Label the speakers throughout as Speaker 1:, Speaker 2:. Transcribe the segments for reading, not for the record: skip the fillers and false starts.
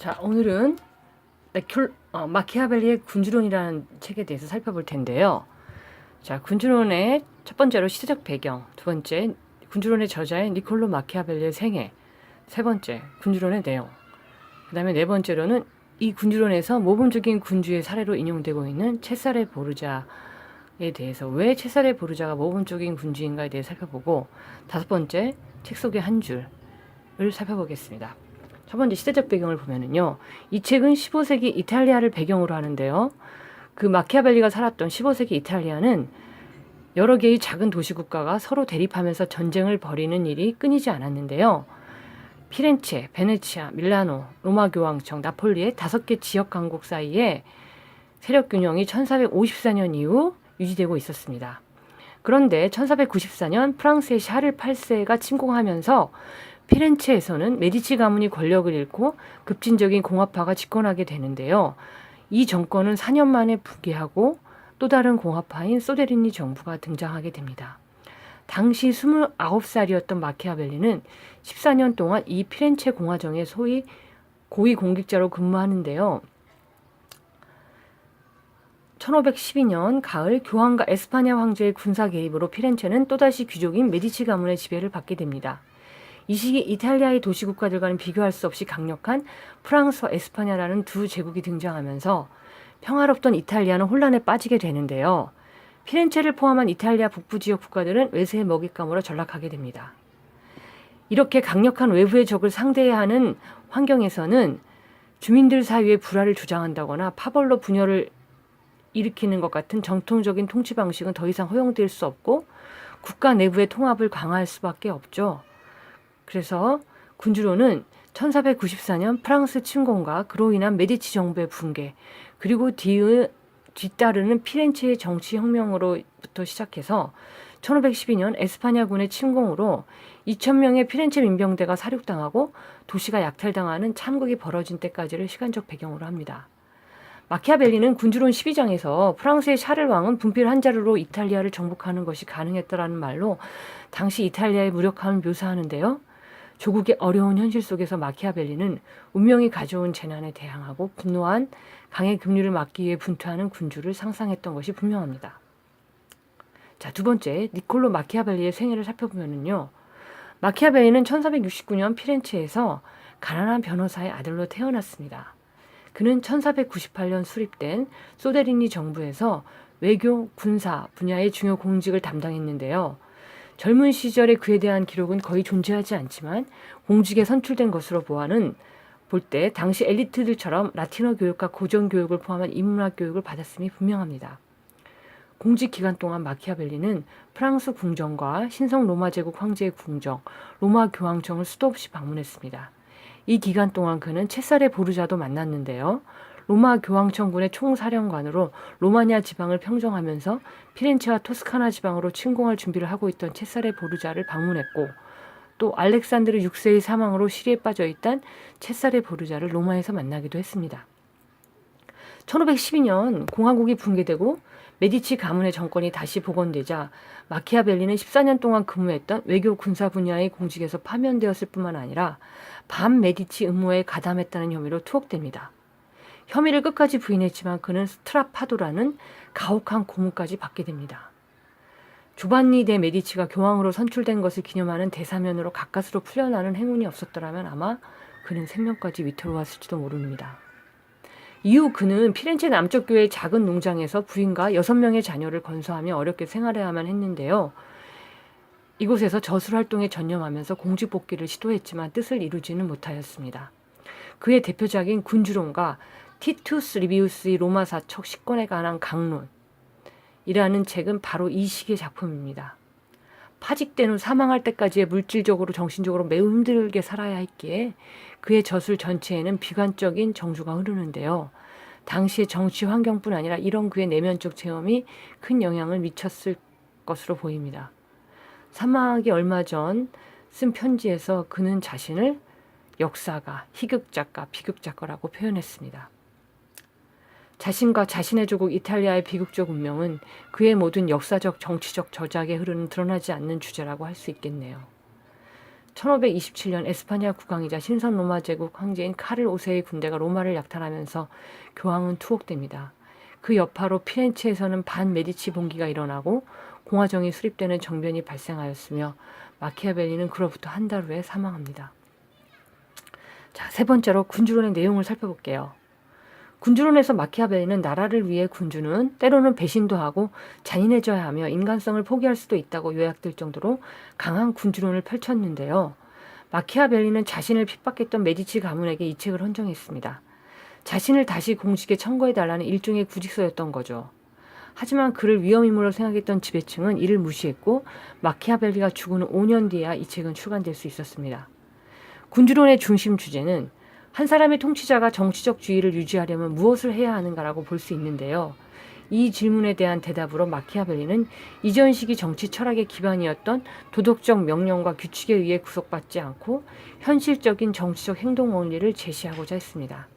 Speaker 1: 자, 오늘은 마키아벨리의 군주론이라는 책에 대해서 살펴볼 텐데요. 자, 군주론의 첫 번째로 시대적 배경, 두 번째 군주론의 저자인 니콜로 마키아벨리의 생애, 세 번째 군주론의 내용, 그 다음에 네 번째로는 이 군주론에서 모범적인 군주의 사례로 인용되고 있는 체사레 보르자에 대해서 왜 체사레 보르자가 모범적인 군주인가에 대해 살펴보고, 다섯 번째 책 속의 한 줄을 살펴보겠습니다. 첫 번째 시대적 배경을 보면은요, 이 책은 15세기 이탈리아를 배경으로 하는데요. 그 마키아벨리가 살았던 15세기 이탈리아는 여러 개의 작은 도시 국가가 서로 대립하면서 전쟁을 벌이는 일이 끊이지 않았는데요. 피렌체, 베네치아, 밀라노, 로마 교황청, 나폴리의 5개 지역 강국 사이에 세력 균형이 1454년 이후 유지되고 있었습니다. 그런데 1494년 프랑스의 샤를 8세가 침공하면서 피렌체에서는 메디치 가문이 권력을 잃고 급진적인 공화파가 집권하게 되는데요. 이 정권은 4년 만에 붕괴하고 또 다른 공화파인 소데리니 정부가 등장하게 됩니다. 당시 29살이었던 마키아벨리는 14년 동안 이 피렌체 공화정의 소위 고위 공직자로 근무하는데요. 1512년 가을 교황과 에스파냐 황제의 군사 개입으로 피렌체는 또다시 귀족인 메디치 가문의 지배를 받게 됩니다. 이 시기 이탈리아의 도시국가들과는 비교할 수 없이 강력한 프랑스와 에스파냐라는 두 제국이 등장하면서 평화롭던 이탈리아는 혼란에 빠지게 되는데요. 피렌체를 포함한 이탈리아 북부 지역 국가들은 외세의 먹잇감으로 전락하게 됩니다. 이렇게 강력한 외부의 적을 상대해야 하는 환경에서는 주민들 사이의 불화를 조장한다거나 파벌로 분열을 일으키는 것 같은 정통적인 통치 방식은 더 이상 허용될 수 없고 국가 내부의 통합을 강화할 수밖에 없죠. 그래서 군주론은 1494년 프랑스 침공과 그로 인한 메디치 정부의 붕괴, 그리고 뒤따르는 피렌체의 정치 혁명으로부터 시작해서 1512년 에스파냐군의 침공으로 2000명의 피렌체 민병대가 사륙당하고 도시가 약탈당하는 참극이 벌어진 때까지를 시간적 배경으로 합니다. 마키아벨리는 군주론 12장에서 프랑스의 샤를 왕은 분필 한 자루로 이탈리아를 정복하는 것이 가능했다라는 말로 당시 이탈리아의 무력함을 묘사하는데요. 조국의 어려운 현실 속에서 마키아벨리는 운명이 가져온 재난에 대항하고 분노한 강의 급류를 막기 위해 분투하는 군주를 상상했던 것이 분명합니다. 자, 두 번째, 니콜로 마키아벨리의 생애를 살펴보면요. 마키아벨리는 1469년 피렌체에서 가난한 변호사의 아들로 태어났습니다. 그는 1498년 수립된 소데리니 정부에서 외교, 군사 분야의 중요 공직을 담당했는데요. 젊은 시절의 그에 대한 기록은 거의 존재하지 않지만 공직에 선출된 것으로 볼 때 당시 엘리트들처럼 라틴어 교육과 고전 교육을 포함한 인문학 교육을 받았음이 분명합니다. 공직 기간 동안 마키아벨리는 프랑스 궁정과 신성 로마 제국 황제의 궁정, 로마 교황청을 수도 없이 방문했습니다. 이 기간 동안 그는 체사레 보르자도 만났는데요. 로마 교황청군의 총사령관으로 로마니아 지방을 평정하면서 피렌체와 토스카나 지방으로 침공할 준비를 하고 있던 체사레 보르자를 방문했고, 또 알렉산드르 6세의 사망으로 시리에 빠져있던 체사레 보르자를 로마에서 만나기도 했습니다. 1512년 공화국이 붕괴되고 메디치 가문의 정권이 다시 복원되자 마키아벨리는 14년 동안 근무했던 외교 군사 분야의 공직에서 파면되었을 뿐만 아니라 반 메디치 음모에 가담했다는 혐의로 투옥됩니다. 혐의를 끝까지 부인했지만 그는 스트라파도라는 가혹한 고문까지 받게 됩니다. 조반니 데 메디치가 교황으로 선출된 것을 기념하는 대사면으로 가까스로 풀려나는 행운이 없었더라면 아마 그는 생명까지 위태로웠을지도 모릅니다. 이후 그는 피렌체 남쪽 교회의 작은 농장에서 부인과 6명의 자녀를 건사하며 어렵게 생활해야만 했는데요. 이곳에서 저술 활동에 전념하면서 공직 복귀를 시도했지만 뜻을 이루지는 못하였습니다. 그의 대표작인 군주론과 티투스 리비우스의 로마 사척 식권에 관한 강론이라는 책은 바로 이 시기의 작품입니다. 파직된 후 사망할 때까지의 물질적으로 정신적으로 매우 힘들게 살아야 했기에 그의 저술 전체에는 비관적인 정주가 흐르는데요. 당시의 정치 환경뿐 아니라 이런 그의 내면적 체험이 큰 영향을 미쳤을 것으로 보입니다. 사망하기 얼마 전 쓴 편지에서 그는 자신을 역사가, 희극작가, 비극작가라고 표현했습니다. 자신과 자신의 조국 이탈리아의 비극적 운명은 그의 모든 역사적, 정치적 저작에 흐르는 드러나지 않는 주제라고 할 수 있겠네요. 1527년 에스파냐 국왕이자 신선 로마 제국 황제인 카를 5세의 군대가 로마를 약탈하면서 교황은 투옥됩니다. 그 여파로 피렌체에서는 반메디치 봉기가 일어나고 공화정이 수립되는 정변이 발생하였으며 마키아벨리는 그로부터 한 달 후에 사망합니다. 자, 세 번째로 군주론의 내용을 살펴볼게요. 군주론에서 마키아벨리는 나라를 위해 군주는 때로는 배신도 하고 잔인해져야 하며 인간성을 포기할 수도 있다고 요약될 정도로 강한 군주론을 펼쳤는데요. 마키아벨리는 자신을 핍박했던 메디치 가문에게 이 책을 헌정했습니다. 자신을 다시 공직에 청구해달라는 일종의 구직서였던 거죠. 하지만 그를 위험인물로 생각했던 지배층은 이를 무시했고 마키아벨리가 죽은 후 5년 뒤에야 이 책은 출간될 수 있었습니다. 군주론의 중심 주제는 한 사람의 통치자가 정치적 지위를 유지하려면 무엇을 해야 하는가라고 볼 수 있는데요. 이 질문에 대한 대답으로 마키아벨리는 이전 시기 정치 철학의 기반이었던 도덕적 명령과 규칙에 의해 구속받지 않고 현실적인 정치적 행동 원리를 제시하고자 했습니다.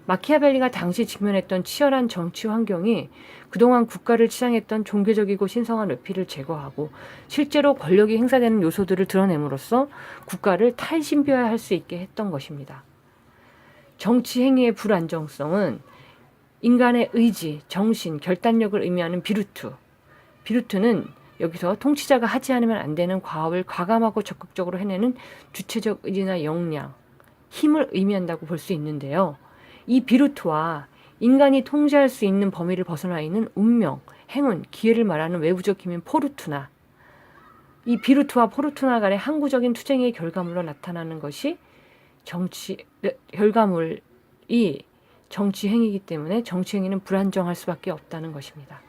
Speaker 1: 마키아벨리가 당시 직면했던 치열한 정치 환경이 그동안 국가를 치장했던 종교적이고 신성한 의피를 제거하고 실제로 권력이 행사되는 요소들을 드러냄으로써 국가를 탈신비화할 수 있게 했던 것입니다. 정치 행위의 불안정성은 인간의 의지, 정신, 결단력을 의미하는 비루트. 비루트는 여기서 통치자가 하지 않으면 안 되는 과업을 과감하고 적극적으로 해내는 주체적 의지나 역량, 힘을 의미한다고 볼 수 있는데요. 이 비루트와 인간이 통제할 수 있는 범위를 벗어나 있는 운명, 행운, 기회를 말하는 외부적 힘인 포르투나. 이 비루트와 포르투나 간의 항구적인 투쟁의 결과물로 나타나는 것이 결과물이 정치 행위이기 때문에 정치 행위는 불안정할 수밖에 없다는 것입니다.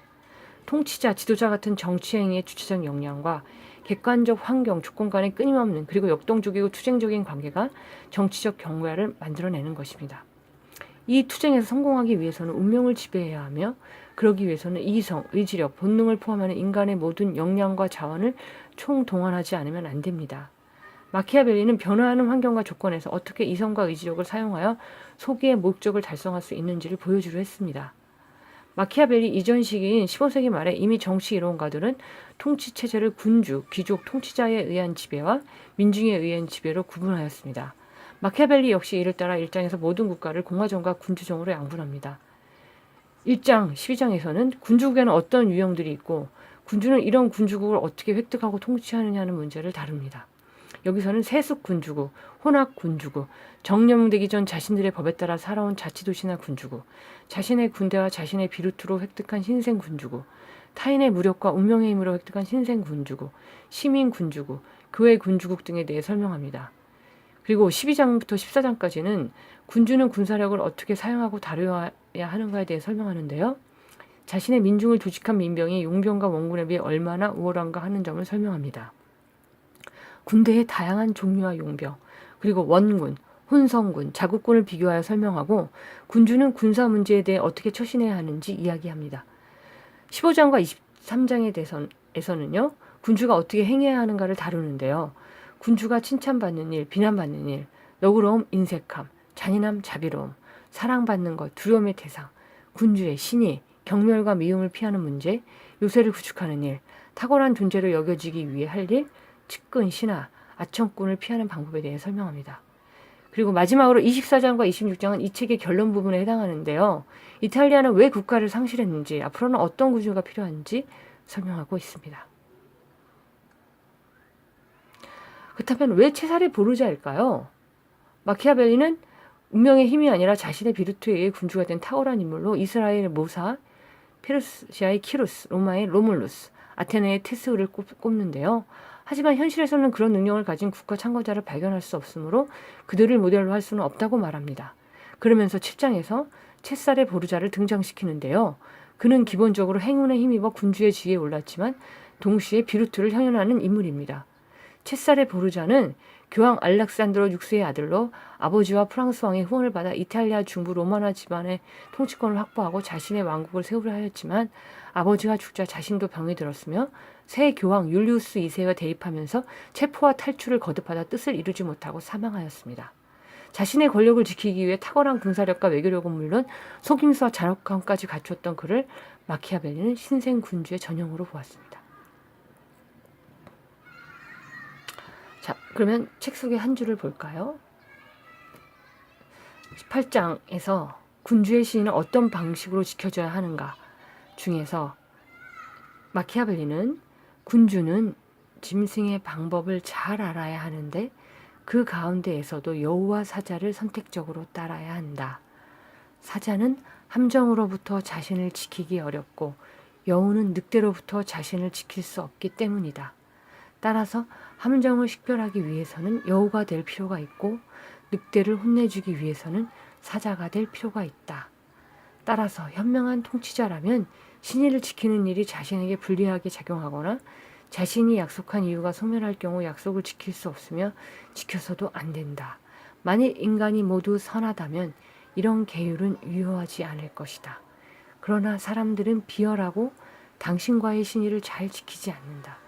Speaker 1: 통치자, 지도자 같은 정치 행위의 주체적 역량과 객관적 환경, 조건 간의 끊임없는 그리고 역동적이고 투쟁적인 관계가 정치적 경과를 만들어내는 것입니다. 이 투쟁에서 성공하기 위해서는 운명을 지배해야 하며 그러기 위해서는 이성, 의지력, 본능을 포함하는 인간의 모든 역량과 자원을 총동원하지 않으면 안 됩니다. 마키아벨리는 변화하는 환경과 조건에서 어떻게 이성과 의지력을 사용하여 소기의 목적을 달성할 수 있는지를 보여주려 했습니다. 마키아벨리 이전 시기인 15세기 말에 이미 정치 이론가들은 통치체제를 군주, 귀족, 통치자에 의한 지배와 민중에 의한 지배로 구분하였습니다. 마키아벨리 역시 이를 따라 1장에서 모든 국가를 공화정과 군주정으로 양분합니다. 1장, 12장에서는 군주국에는 어떤 유형들이 있고 군주는 이런 군주국을 어떻게 획득하고 통치하느냐는 문제를 다룹니다. 여기서는 세습 군주국, 혼합 군주국, 정령되기 전 자신들의 법에 따라 살아온 자치도시나 군주국, 자신의 군대와 자신의 비루트로 획득한 신생 군주국, 타인의 무력과 운명의 힘으로 획득한 신생 군주국, 시민 군주국, 교회 군주국 등에 대해 설명합니다. 그리고 12장부터 14장까지는 군주는 군사력을 어떻게 사용하고 다뤄야 하는가에 대해 설명하는데요. 자신의 민중을 조직한 민병이 용병과 원군에 비해 얼마나 우월한가 하는 점을 설명합니다. 군대의 다양한 종류와 용병, 그리고 원군, 혼성군, 자국군을 비교하여 설명하고 군주는 군사 문제에 대해 어떻게 처신해야 하는지 이야기합니다. 15장과 23장에서는요. 군주가 어떻게 행해야 하는가를 다루는데요. 군주가 칭찬받는 일, 비난받는 일, 너그러움, 인색함, 잔인함, 자비로움, 사랑받는 것, 두려움의 대상, 군주의 신의, 경멸과 미움을 피하는 문제, 요새를 구축하는 일, 탁월한 존재로 여겨지기 위해 할 일, 측근, 신하, 아청꾼을 피하는 방법에 대해 설명합니다. 그리고 마지막으로 24장과 26장은 이 책의 결론 부분에 해당하는데요. 이탈리아는 왜 국가를 상실했는지, 앞으로는 어떤 군주가 필요한지 설명하고 있습니다. 그렇다면 왜 체사레 보르자일까요? 마키아벨리는 운명의 힘이 아니라 자신의 비루트에 의해 군주가 된 탁월한 인물로 이스라엘의 모사, 페르시아의 키루스, 로마의 로물루스, 아테네의 테스우를 꼽는데요. 하지만 현실에서는 그런 능력을 가진 국가 창건자를 발견할 수 없으므로 그들을 모델로 할 수는 없다고 말합니다. 그러면서 7장에서 체사레 보르자를 등장시키는데요. 그는 기본적으로 행운에 힘입어 군주의 지위에 올랐지만 동시에 비루트를 형연하는 인물입니다. 체사레 보르자는 교황 알렉산드로 6세의 아들로 아버지와 프랑스 왕의 후원을 받아 이탈리아 중부 로마나 집안의 통치권을 확보하고 자신의 왕국을 세우려 하였지만 아버지가 죽자 자신도 병이 들었으며 새 교황 율리우스 2세가 대입하면서 체포와 탈출을 거듭하다 뜻을 이루지 못하고 사망하였습니다. 자신의 권력을 지키기 위해 탁월한 군사력과 외교력은 물론 속임수와 잔혹함까지 갖추었던 그를 마키아벨리는 신생 군주의 전형으로 보았습니다. 자, 그러면 책 속의 한 줄을 볼까요? 18장에서 군주의 신의는 어떤 방식으로 지켜져야 하는가 중에서 마키아벨리는 군주는 짐승의 방법을 잘 알아야 하는데 그 가운데에서도 여우와 사자를 선택적으로 따라야 한다. 사자는 함정으로부터 자신을 지키기 어렵고 여우는 늑대로부터 자신을 지킬 수 없기 때문이다. 따라서 함정을 식별하기 위해서는 여우가 될 필요가 있고 늑대를 혼내주기 위해서는 사자가 될 필요가 있다. 따라서 현명한 통치자라면 신의를 지키는 일이 자신에게 불리하게 작용하거나 자신이 약속한 이유가 소멸할 경우 약속을 지킬 수 없으며 지켜서도 안 된다. 만일 인간이 모두 선하다면 이런 계율은 유효하지 않을 것이다. 그러나 사람들은 비열하고 당신과의 신의를 잘 지키지 않는다.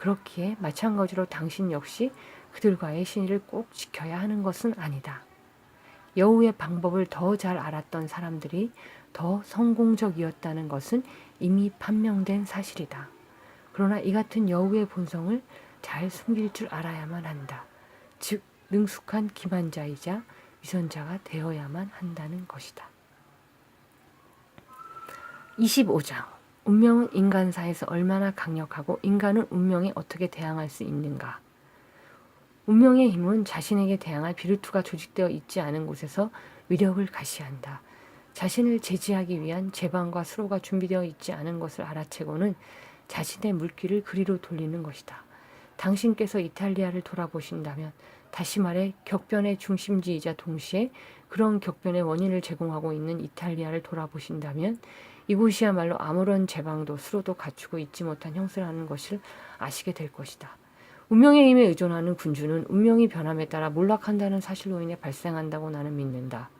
Speaker 1: 그렇기에 마찬가지로 당신 역시 그들과의 신의를 꼭 지켜야 하는 것은 아니다. 여우의 방법을 더 잘 알았던 사람들이 더 성공적이었다는 것은 이미 판명된 사실이다. 그러나 이 같은 여우의 본성을 잘 숨길 줄 알아야만 한다. 즉 능숙한 기만자이자 위선자가 되어야만 한다는 것이다. 25장 운명은 인간사에서 얼마나 강력하고 인간은 운명에 어떻게 대항할 수 있는가. 운명의 힘은 자신에게 대항할 비루투가 조직되어 있지 않은 곳에서 위력을 가시한다. 자신을 제지하기 위한 제방과 수로가 준비되어 있지 않은 것을 알아채고는 자신의 물길을 그리로 돌리는 것이다. 당신께서 이탈리아를 돌아보신다면, 다시 말해 격변의 중심지이자 동시에 그런 격변의 원인을 제공하고 있는 이탈리아를 돌아보신다면 이곳이야말로 아무런 제방도 수로도 갖추고 있지 못한 형세라는 것을 아시게 될 것이다. 운명의 힘에 의존하는 군주는 운명이 변함에 따라 몰락한다는 사실로 인해 발생한다고 나는 믿는다.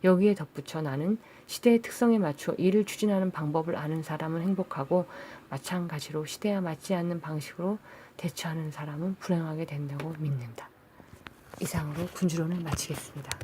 Speaker 1: 여기에 덧붙여 나는 시대의 특성에 맞춰 일을 추진하는 방법을 아는 사람은 행복하고 마찬가지로 시대와 맞지 않는 방식으로 대처하는 사람은 불행하게 된다고 믿는다. 이상으로 군주론을 마치겠습니다.